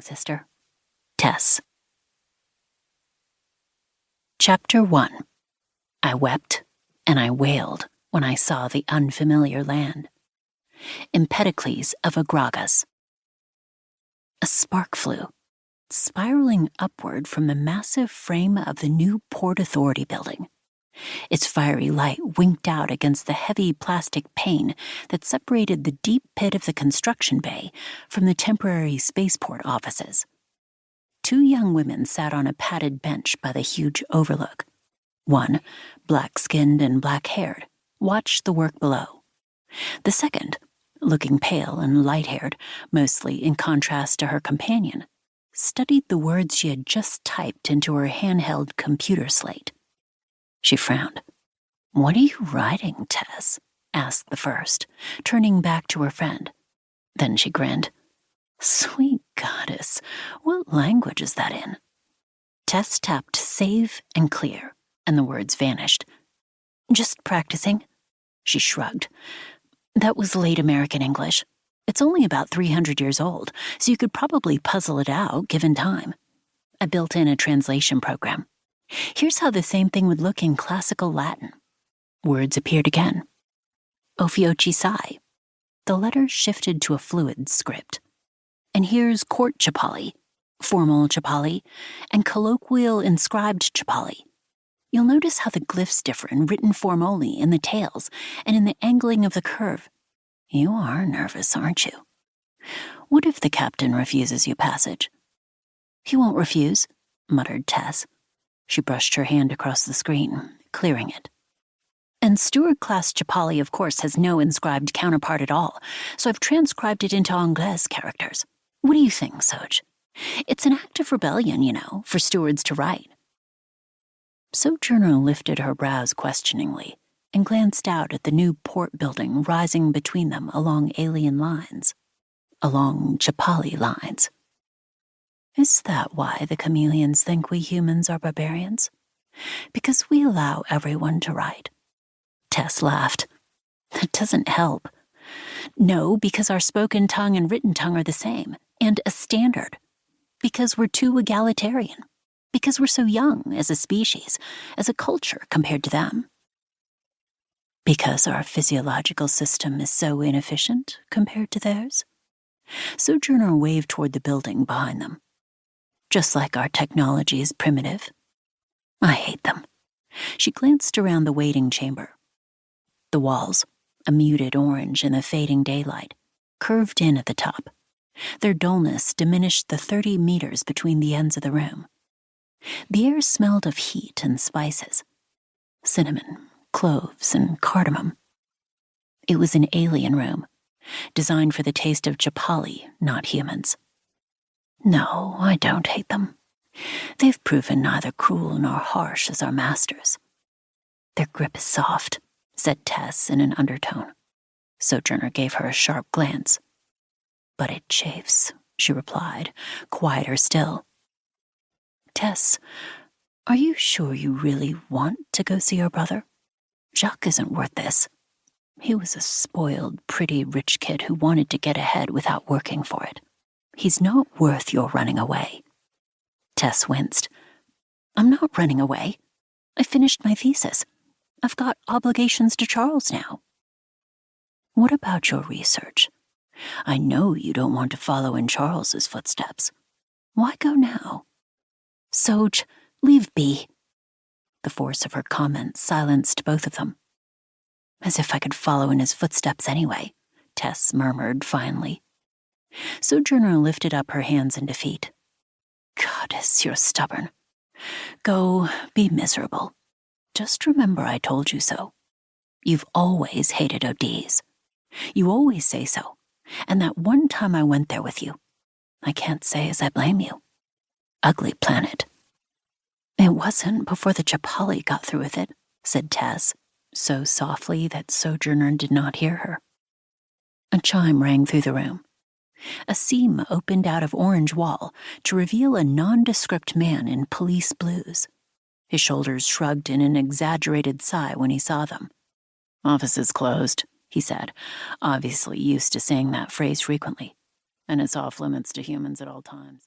Sister. Tess. Chapter 1. I wept and I wailed when I saw the unfamiliar land. Empedocles of Agragas. A spark flew, spiraling upward from the massive frame of the new Port Authority building. Its fiery light winked out against the heavy plastic pane that separated the deep pit of the construction bay from the temporary spaceport offices. Two young women sat on a padded bench by the huge overlook. One, black-skinned and black-haired, watched the work below. The second, looking pale and light-haired, mostly in contrast to her companion, studied the words she had just typed into her handheld computer slate. She frowned. "What are you writing, Tess?" asked the first, turning back to her friend. Then she grinned. "Sweet goddess, what language is that in?" Tess tapped save and clear, and the words vanished. "Just practicing." She shrugged. "That was late American English. It's only about 300 years old, so you could probably puzzle it out given time. I built in a translation program. Here's how the same thing would look in classical Latin." Words appeared again. Ophiochi sai. The letters shifted to a fluid script. And here's court Chapalil, formal Chapalil, and colloquial inscribed Chapalil. You'll notice how the glyphs differ in written form only in the tails and in the angling of the curve. You are nervous, aren't you? What if the captain refuses you passage? "He won't refuse," muttered Tess. She brushed her hand across the screen, clearing it. "And Steward-class Chapalil, of course, has no inscribed counterpart at all, so I've transcribed it into Anglais characters. What do you think, Soj? It's an act of rebellion, you know, for stewards to write." Sojourner lifted her brows questioningly and glanced out at the new port building rising between them along alien lines. Along Chapalil lines. Is that why the chameleons think we humans are barbarians? Because we allow everyone to write? Tess laughed. That doesn't help. No, because our spoken tongue and written tongue are the same, and a standard. Because we're too egalitarian. Because we're so young as a species, as a culture compared to them. Because our physiological system is so inefficient compared to theirs. Sojourner waved toward the building behind them. Just like our technology is primitive. I hate them. She glanced around the waiting chamber. The walls, a muted orange in the fading daylight, curved in at the top. Their dullness diminished the 30 meters between the ends of the room. The air smelled of heat and spices. Cinnamon, cloves, and cardamom. It was an alien room, designed for the taste of Chapalil, not humans. No, I don't hate them. They've proven neither cruel nor harsh as our masters. Their grip is soft, said Tess in an undertone. Sojourner gave her a sharp glance. But it chafes, she replied, quieter still. Tess, are you sure you really want to go see your brother? Jacques isn't worth this. He was a spoiled, pretty rich kid who wanted to get ahead without working for it. He's not worth your running away. Tess winced. I'm not running away. I finished my thesis. I've got obligations to Charles now. What about your research? I know you don't want to follow in Charles's footsteps. Why go now? Soj, leave be. The force of her comment silenced both of them. As if I could follow in his footsteps anyway, Tess murmured finally. Sojourner lifted up her hands in defeat. Goddess, you're stubborn. Go, be miserable. Just remember I told you so. You've always hated ODs. You always say so. And that one time I went there with you, I can't say as I blame you. Ugly planet. It wasn't before the Chapalil got through with it, said Tess, so softly that Sojourner did not hear her. A chime rang through the room. A seam opened out of orange wall to reveal a nondescript man in police blues. His shoulders shrugged in an exaggerated sigh when he saw them. "Office is closed," he said, obviously used to saying that phrase frequently, "and it's off limits to humans at all times."